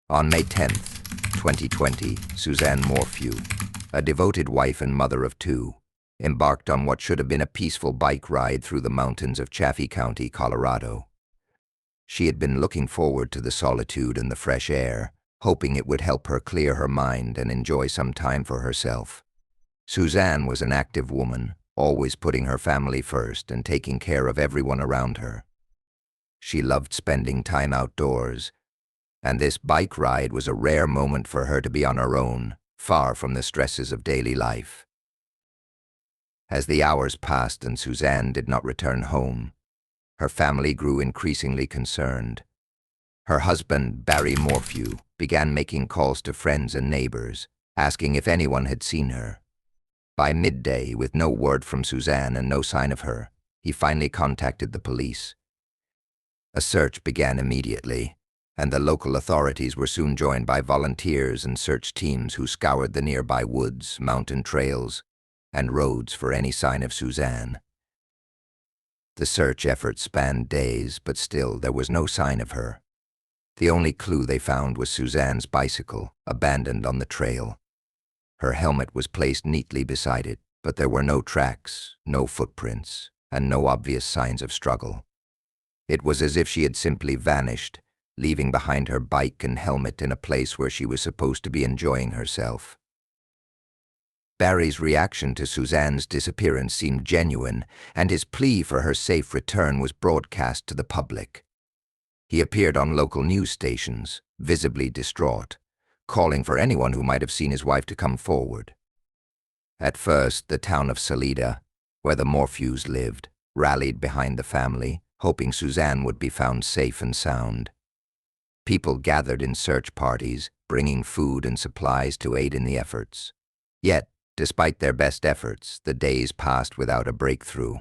On May 10th, 2020, Suzanne Morphew, a devoted wife and mother of two, embarked on what should have been a peaceful bike ride through the mountains of Chaffee County, Colorado. She had been looking forward to the solitude and the fresh air, hoping it would help her clear her mind and enjoy some time for herself. Suzanne was an active woman, always putting her family first and taking care of everyone around her. She loved spending time outdoors, and this bike ride was a rare moment for her to be on her own, far from the stresses of daily life. As the hours passed and Suzanne did not return home, her family grew increasingly concerned. Her husband, Barry Morphew, began making calls to friends and neighbors, asking if anyone had seen her. By midday, with no word from Suzanne and no sign of her, he finally contacted the police. A search began immediately, and the local authorities were soon joined by volunteers and search teams who scoured the nearby woods, mountain trails, and roads for any sign of Suzanne. The search effort spanned days, but still there was no sign of her. The only clue they found was Suzanne's bicycle, abandoned on the trail. Her helmet was placed neatly beside it, but there were no tracks, no footprints, and no obvious signs of struggle. It was as if she had simply vanished, leaving behind her bike and helmet in a place where she was supposed to be enjoying herself. Barry's reaction to Suzanne's disappearance seemed genuine, and his plea for her safe return was broadcast to the public. He appeared on local news stations, visibly distraught, calling for anyone who might have seen his wife to come forward. At first, the town of Salida, where the Morphews lived, rallied behind the family, hoping Suzanne would be found safe and sound. People gathered in search parties, bringing food and supplies to aid in the efforts. Yet, despite their best efforts, the days passed without a breakthrough.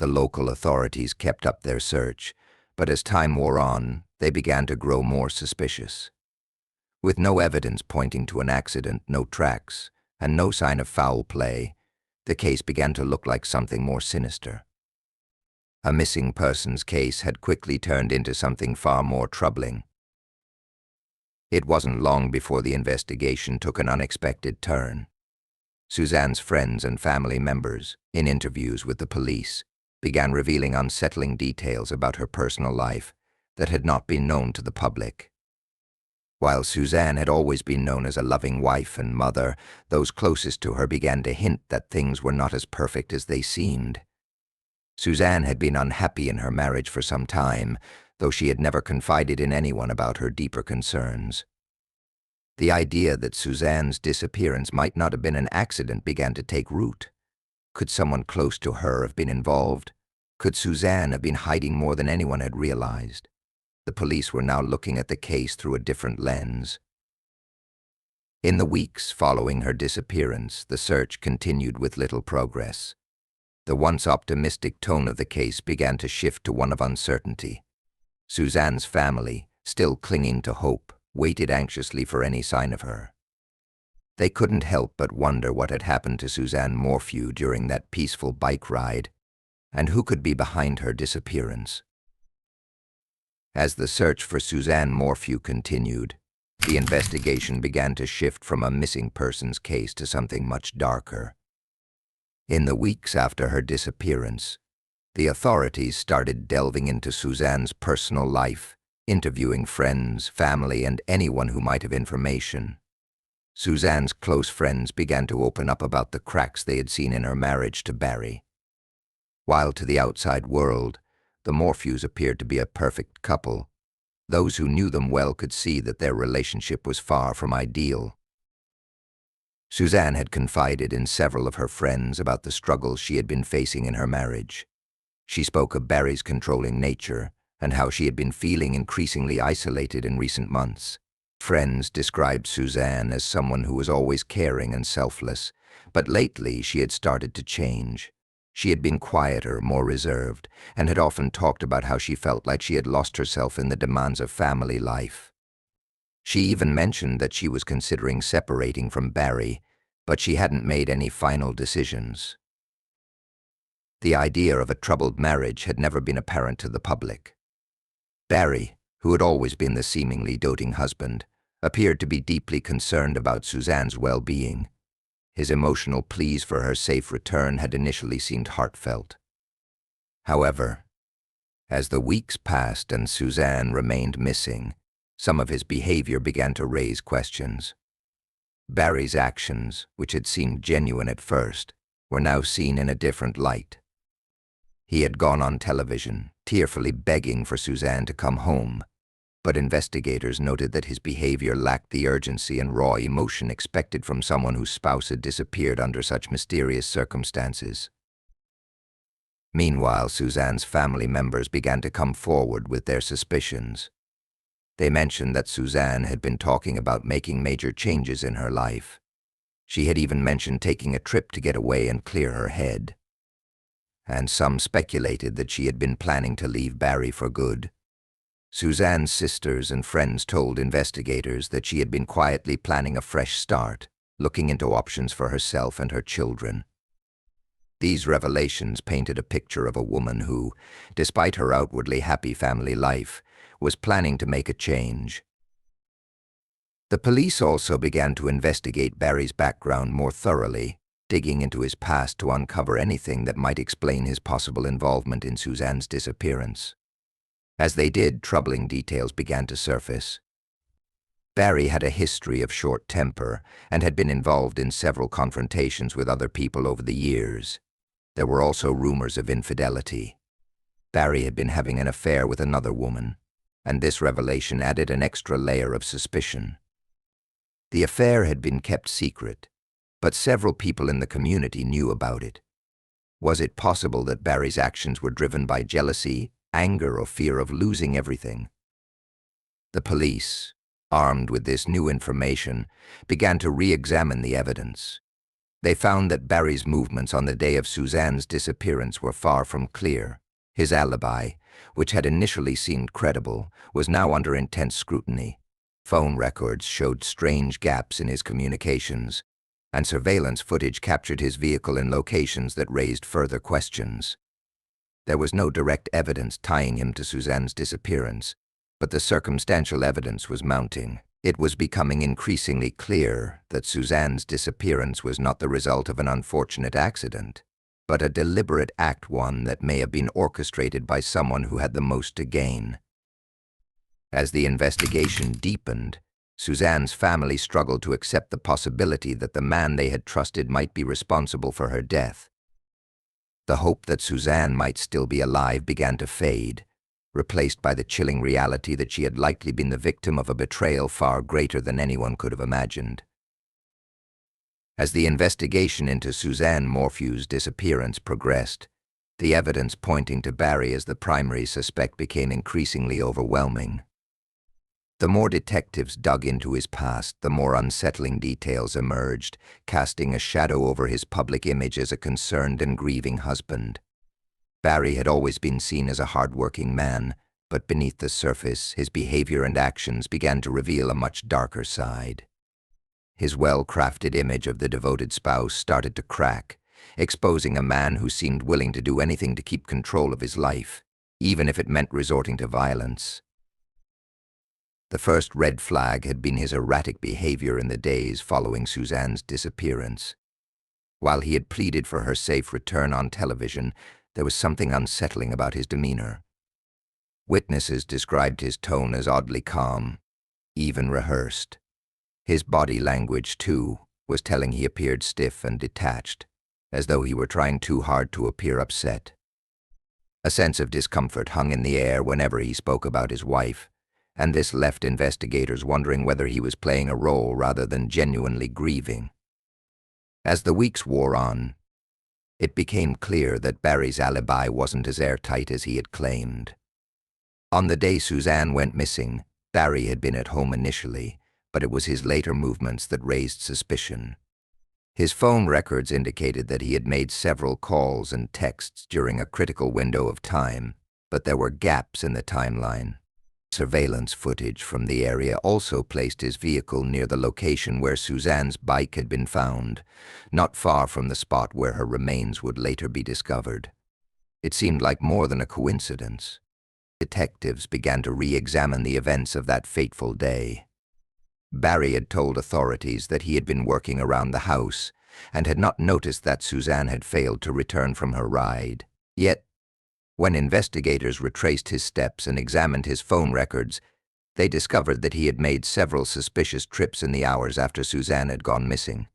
The local authorities kept up their search, but as time wore on, they began to grow more suspicious. With no evidence pointing to an accident, no tracks, and no sign of foul play, the case began to look like something more sinister. A missing persons case had quickly turned into something far more troubling. It wasn't long before the investigation took an unexpected turn. Suzanne's friends and family members, in interviews with the police, began revealing unsettling details about her personal life that had not been known to the public. While Suzanne had always been known as a loving wife and mother, those closest to her began to hint that things were not as perfect as they seemed. Suzanne had been unhappy in her marriage for some time, though she had never confided in anyone about her deeper concerns. The idea that Suzanne's disappearance might not have been an accident began to take root. Could someone close to her have been involved? Could Suzanne have been hiding more than anyone had realized? The police were now looking at the case through a different lens. In the weeks following her disappearance, the search continued with little progress. The once optimistic tone of the case began to shift to one of uncertainty. Suzanne's family, still clinging to hope, waited anxiously for any sign of her. They couldn't help but wonder what had happened to Suzanne Morphew during that peaceful bike ride, and who could be behind her disappearance. As the search for Suzanne Morphew continued, the investigation began to shift from a missing persons case to something much darker. In the weeks after her disappearance, the authorities started delving into Suzanne's personal life, interviewing friends, family, and anyone who might have information. Suzanne's close friends began to open up about the cracks they had seen in her marriage to Barry. While to the outside world, the Morphews appeared to be a perfect couple, those who knew them well could see that their relationship was far from ideal. Suzanne had confided in several of her friends about the struggles she had been facing in her marriage. She spoke of Barry's controlling nature and how she had been feeling increasingly isolated in recent months. Friends described Suzanne as someone who was always caring and selfless, but lately she had started to change. She had been quieter, more reserved, and had often talked about how she felt like she had lost herself in the demands of family life. She even mentioned that she was considering separating from Barry, but she hadn't made any final decisions. The idea of a troubled marriage had never been apparent to the public. Barry, who had always been the seemingly doting husband, appeared to be deeply concerned about Suzanne's well-being. His emotional pleas for her safe return had initially seemed heartfelt. However, as the weeks passed and Suzanne remained missing, some of his behavior began to raise questions. Barry's actions, which had seemed genuine at first, were now seen in a different light. He had gone on television, tearfully begging for Suzanne to come home, but investigators noted that his behavior lacked the urgency and raw emotion expected from someone whose spouse had disappeared under such mysterious circumstances. Meanwhile, Suzanne's family members began to come forward with their suspicions. They mentioned that Suzanne had been talking about making major changes in her life. She had even mentioned taking a trip to get away and clear her head. And some speculated that she had been planning to leave Barry for good. Suzanne's sisters and friends told investigators that she had been quietly planning a fresh start, looking into options for herself and her children. These revelations painted a picture of a woman who, despite her outwardly happy family life, was planning to make a change. The police also began to investigate Barry's background more thoroughly, digging into his past to uncover anything that might explain his possible involvement in Suzanne's disappearance. As they did, troubling details began to surface. Barry had a history of short temper and had been involved in several confrontations with other people over the years. There were also rumors of infidelity. Barry had been having an affair with another woman, and this revelation added an extra layer of suspicion. The affair had been kept secret, but several people in the community knew about it. Was it possible that Barry's actions were driven by jealousy, anger, or fear of losing everything? The police, armed with this new information, began to re-examine the evidence. They found that Barry's movements on the day of Suzanne's disappearance were far from clear. His alibi, which had initially seemed credible, was now under intense scrutiny. Phone records showed strange gaps in his communications, and surveillance footage captured his vehicle in locations that raised further questions. There was no direct evidence tying him to Suzanne's disappearance, but the circumstantial evidence was mounting. It was becoming increasingly clear that Suzanne's disappearance was not the result of an unfortunate accident, but a deliberate act, one that may have been orchestrated by someone who had the most to gain. As the investigation deepened, Suzanne's family struggled to accept the possibility that the man they had trusted might be responsible for her death. The hope that Suzanne might still be alive began to fade, replaced by the chilling reality that she had likely been the victim of a betrayal far greater than anyone could have imagined. As the investigation into Suzanne Morphew's disappearance progressed, the evidence pointing to Barry as the primary suspect became increasingly overwhelming. The more detectives dug into his past, the more unsettling details emerged, casting a shadow over his public image as a concerned and grieving husband. Barry had always been seen as a hard-working man, but beneath the surface, his behavior and actions began to reveal a much darker side. His well-crafted image of the devoted spouse started to crack, exposing a man who seemed willing to do anything to keep control of his life, even if it meant resorting to violence. The first red flag had been his erratic behavior in the days following Suzanne's disappearance. While he had pleaded for her safe return on television, there was something unsettling about his demeanor. Witnesses described his tone as oddly calm, even rehearsed. His body language, too, was telling he appeared stiff and detached, as though he were trying too hard to appear upset. A sense of discomfort hung in the air whenever he spoke about his wife, and this left investigators wondering whether he was playing a role rather than genuinely grieving. As the weeks wore on, it became clear that Barry's alibi wasn't as airtight as he had claimed. On the day Suzanne went missing, Barry had been at home initially, but it was his later movements that raised suspicion. His phone records indicated that he had made several calls and texts during a critical window of time, but there were gaps in the timeline. Surveillance footage from the area also placed his vehicle near the location where Suzanne's bike had been found, not far from the spot where her remains would later be discovered. It seemed like more than a coincidence. Detectives began to re-examine the events of that fateful day. Barry had told authorities that he had been working around the house and had not noticed that Suzanne had failed to return from her ride. Yet, when investigators retraced his steps and examined his phone records, they discovered that he had made several suspicious trips in the hours after Suzanne had gone missing.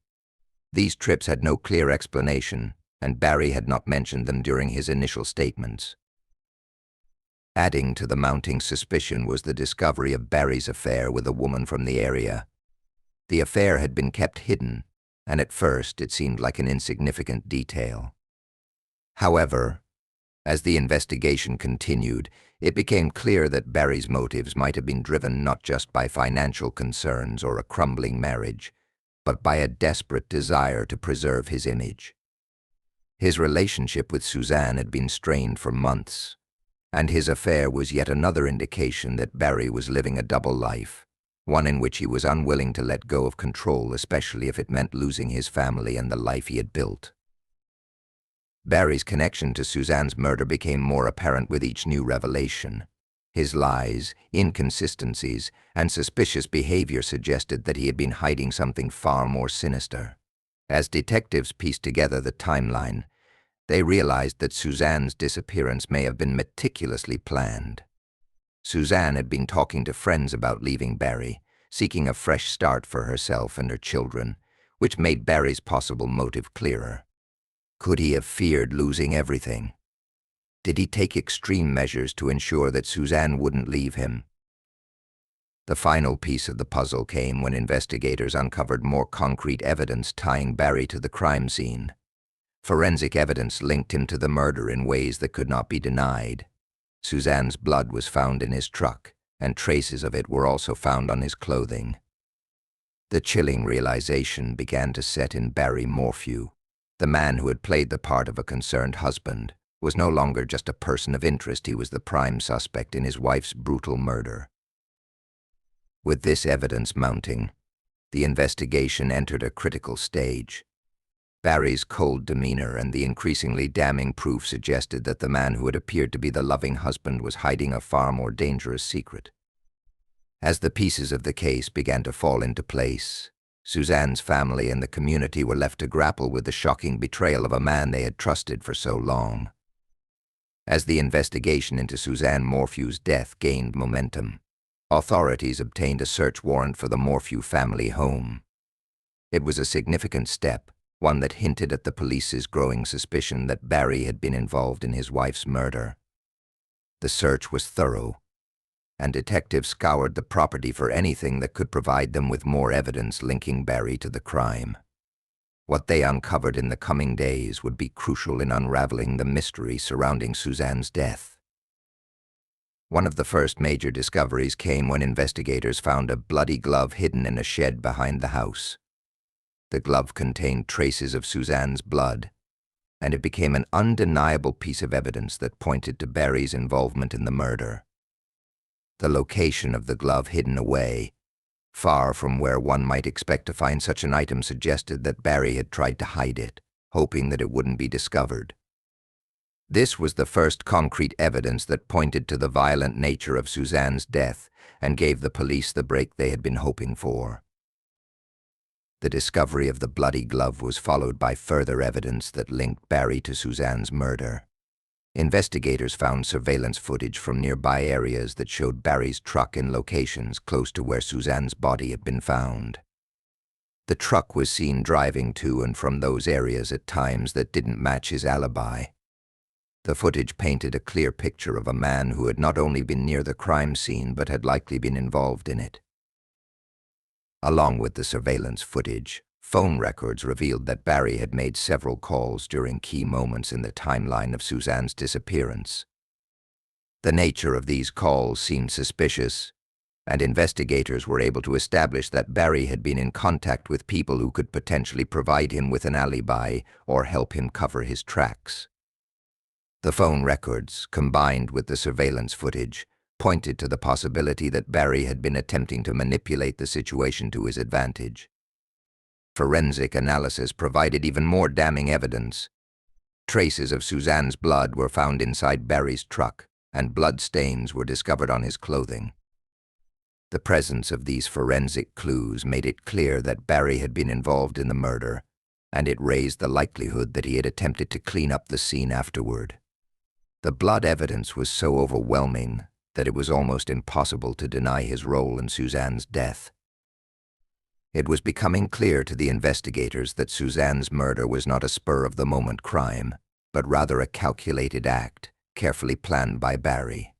These trips had no clear explanation, and Barry had not mentioned them during his initial statements. Adding to the mounting suspicion was the discovery of Barry's affair with a woman from the area. The affair had been kept hidden, and at first it seemed like an insignificant detail. However, as the investigation continued, it became clear that Barry's motives might have been driven not just by financial concerns or a crumbling marriage, but by a desperate desire to preserve his image. His relationship with Suzanne had been strained for months, and his affair was yet another indication that Barry was living a double life, one in which he was unwilling to let go of control, especially if it meant losing his family and the life he had built. Barry's connection to Suzanne's murder became more apparent with each new revelation. His lies, inconsistencies, and suspicious behavior suggested that he had been hiding something far more sinister. As detectives pieced together the timeline, they realized that Suzanne's disappearance may have been meticulously planned. Suzanne had been talking to friends about leaving Barry, seeking a fresh start for herself and her children, which made Barry's possible motive clearer. Could he have feared losing everything? Did he take extreme measures to ensure that Suzanne wouldn't leave him? The final piece of the puzzle came when investigators uncovered more concrete evidence tying Barry to the crime scene. Forensic evidence linked him to the murder in ways that could not be denied. Suzanne's blood was found in his truck, and traces of it were also found on his clothing. The chilling realization began to set in Barry Morphew. The man who had played the part of a concerned husband was no longer just a person of interest. He was the prime suspect in his wife's brutal murder. With this evidence mounting, the investigation entered a critical stage. Barry's cold demeanor and the increasingly damning proof suggested that the man who had appeared to be the loving husband was hiding a far more dangerous secret. As the pieces of the case began to fall into place, Suzanne's family and the community were left to grapple with the shocking betrayal of a man they had trusted for so long. As the investigation into Suzanne Morphew's death gained momentum, authorities obtained a search warrant for the Morphew family home. It was a significant step, one that hinted at the police's growing suspicion that Barry had been involved in his wife's murder. The search was thorough, and detectives scoured the property for anything that could provide them with more evidence linking Barry to the crime. What they uncovered in the coming days would be crucial in unraveling the mystery surrounding Suzanne's death. One of the first major discoveries came when investigators found a bloody glove hidden in a shed behind the house. The glove contained traces of Suzanne's blood, and it became an undeniable piece of evidence that pointed to Barry's involvement in the murder. The location of the glove hidden away, far from where one might expect to find such an item, suggested that Barry had tried to hide it, hoping that it wouldn't be discovered. This was the first concrete evidence that pointed to the violent nature of Suzanne's death and gave the police the break they had been hoping for. The discovery of the bloody glove was followed by further evidence that linked Barry to Suzanne's murder. Investigators found surveillance footage from nearby areas that showed Barry's truck in locations close to where Suzanne's body had been found. The truck was seen driving to and from those areas at times that didn't match his alibi. The footage painted a clear picture of a man who had not only been near the crime scene but had likely been involved in it. Along with the surveillance footage, phone records revealed that Barry had made several calls during key moments in the timeline of Suzanne's disappearance. The nature of these calls seemed suspicious, and investigators were able to establish that Barry had been in contact with people who could potentially provide him with an alibi or help him cover his tracks. The phone records, combined with the surveillance footage, pointed to the possibility that Barry had been attempting to manipulate the situation to his advantage. Forensic analysis provided even more damning evidence. Traces of Suzanne's blood were found inside Barry's truck, and blood stains were discovered on his clothing. The presence of these forensic clues made it clear that Barry had been involved in the murder, and it raised the likelihood that he had attempted to clean up the scene afterward. The blood evidence was so overwhelming that it was almost impossible to deny his role in Suzanne's death. It was becoming clear to the investigators that Suzanne's murder was not a spur-of-the-moment crime, but rather a calculated act, carefully planned by Barry.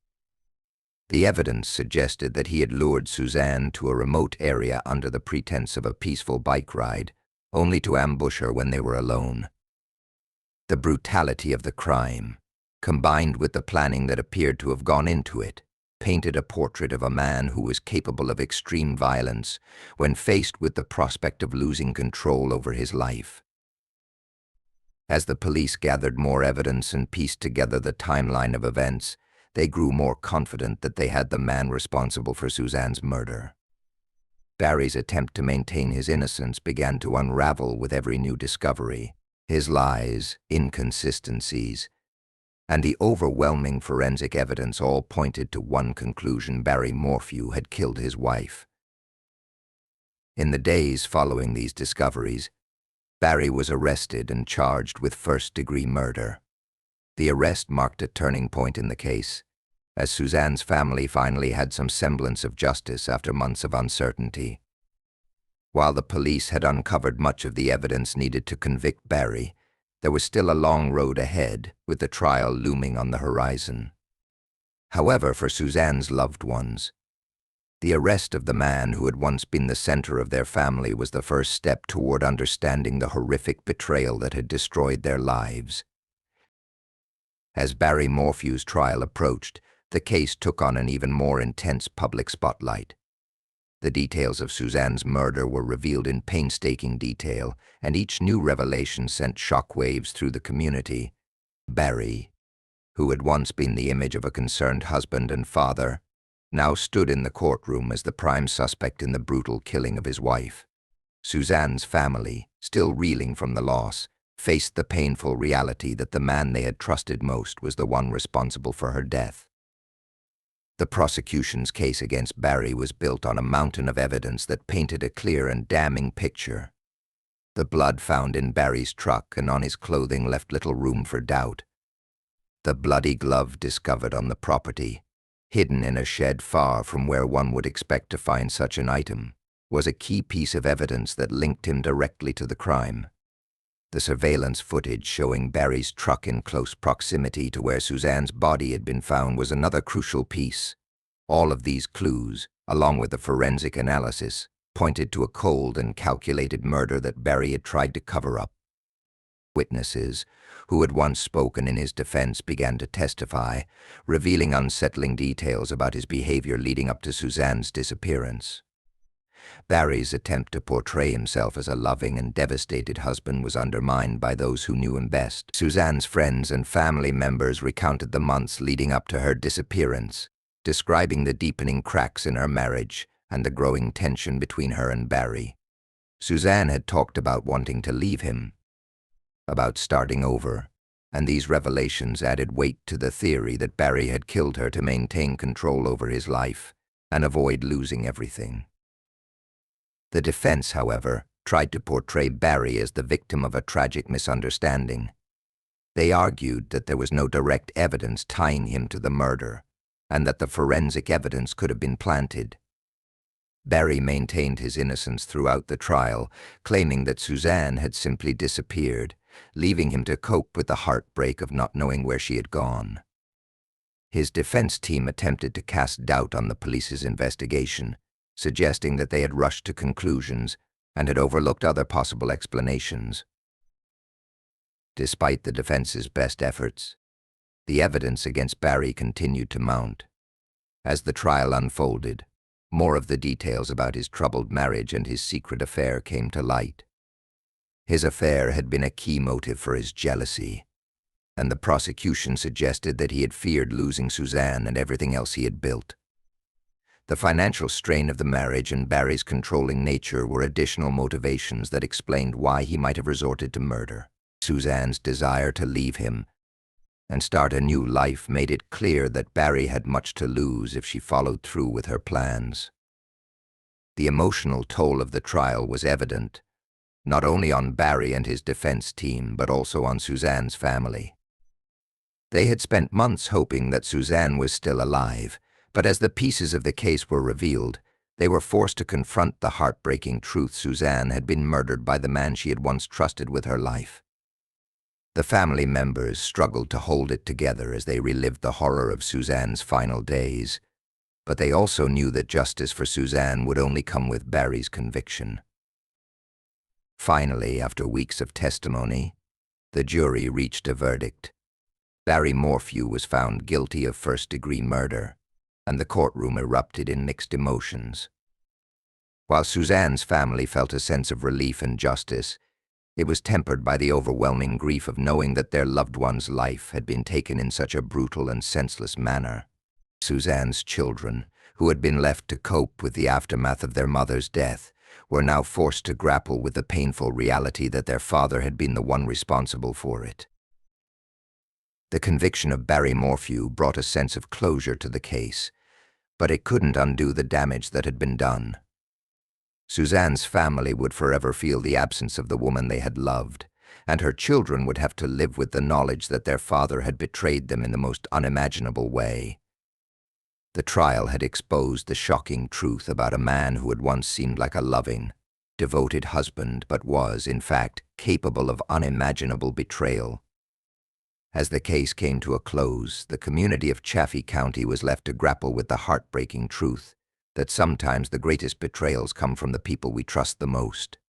The evidence suggested that he had lured Suzanne to a remote area under the pretense of a peaceful bike ride, only to ambush her when they were alone. The brutality of the crime, combined with the planning that appeared to have gone into it, painted a portrait of a man who was capable of extreme violence when faced with the prospect of losing control over his life. As the police gathered more evidence and pieced together the timeline of events, they grew more confident that they had the man responsible for Suzanne's murder. Barry's attempt to maintain his innocence began to unravel with every new discovery. His lies, inconsistencies, and the overwhelming forensic evidence all pointed to one conclusion: Barry Morphew had killed his wife. In the days following these discoveries, Barry was arrested and charged with first-degree murder. The arrest marked a turning point in the case, as Suzanne's family finally had some semblance of justice after months of uncertainty. While the police had uncovered much of the evidence needed to convict Barry, there was still a long road ahead, with the trial looming on the horizon. However, for Suzanne's loved ones, the arrest of the man who had once been the center of their family was the first step toward understanding the horrific betrayal that had destroyed their lives. As Barry Morphew's trial approached, the case took on an even more intense public spotlight. The details of Suzanne's murder were revealed in painstaking detail, and each new revelation sent shockwaves through the community. Barry, who had once been the image of a concerned husband and father, now stood in the courtroom as the prime suspect in the brutal killing of his wife. Suzanne's family, still reeling from the loss, faced the painful reality that the man they had trusted most was the one responsible for her death. The prosecution's case against Barry was built on a mountain of evidence that painted a clear and damning picture. The blood found in Barry's truck and on his clothing left little room for doubt. The bloody glove discovered on the property, hidden in a shed far from where one would expect to find such an item, was a key piece of evidence that linked him directly to the crime. The surveillance footage showing Barry's truck in close proximity to where Suzanne's body had been found was another crucial piece. All of these clues, along with the forensic analysis, pointed to a cold and calculated murder that Barry had tried to cover up. Witnesses, who had once spoken in his defense, began to testify, revealing unsettling details about his behavior leading up to Suzanne's disappearance. Barry's attempt to portray himself as a loving and devastated husband was undermined by those who knew him best. Suzanne's friends and family members recounted the months leading up to her disappearance, describing the deepening cracks in her marriage and the growing tension between her and Barry. Suzanne had talked about wanting to leave him, about starting over, and these revelations added weight to the theory that Barry had killed her to maintain control over his life and avoid losing everything. The defense, however, tried to portray Barry as the victim of a tragic misunderstanding. They argued that there was no direct evidence tying him to the murder, and that the forensic evidence could have been planted. Barry maintained his innocence throughout the trial, claiming that Suzanne had simply disappeared, leaving him to cope with the heartbreak of not knowing where she had gone. His defense team attempted to cast doubt on the police's investigation, suggesting that they had rushed to conclusions and had overlooked other possible explanations. Despite the defense's best efforts, the evidence against Barry continued to mount. As the trial unfolded, more of the details about his troubled marriage and his secret affair came to light. His affair had been a key motive for his jealousy, and the prosecution suggested that he had feared losing Suzanne and everything else he had built. The financial strain of the marriage and Barry's controlling nature were additional motivations that explained why he might have resorted to murder. Suzanne's desire to leave him and start a new life made it clear that Barry had much to lose if she followed through with her plans. The emotional toll of the trial was evident, not only on Barry and his defense team, but also on Suzanne's family. They had spent months hoping that Suzanne was still alive, but as the pieces of the case were revealed, they were forced to confront the heartbreaking truth: Suzanne had been murdered by the man she had once trusted with her life. The family members struggled to hold it together as they relived the horror of Suzanne's final days, but they also knew that justice for Suzanne would only come with Barry's conviction. Finally, after weeks of testimony, the jury reached a verdict. Barry Morphew was found guilty of first-degree murder, and the courtroom erupted in mixed emotions. While Suzanne's family felt a sense of relief and justice, it was tempered by the overwhelming grief of knowing that their loved one's life had been taken in such a brutal and senseless manner. Suzanne's children, who had been left to cope with the aftermath of their mother's death, were now forced to grapple with the painful reality that their father had been the one responsible for it. The conviction of Barry Morphew brought a sense of closure to the case, but it couldn't undo the damage that had been done. Suzanne's family would forever feel the absence of the woman they had loved, and her children would have to live with the knowledge that their father had betrayed them in the most unimaginable way. The trial had exposed the shocking truth about a man who had once seemed like a loving, devoted husband, but was, in fact, capable of unimaginable betrayal. As the case came to a close, the community of Chaffee County was left to grapple with the heartbreaking truth that sometimes the greatest betrayals come from the people we trust the most.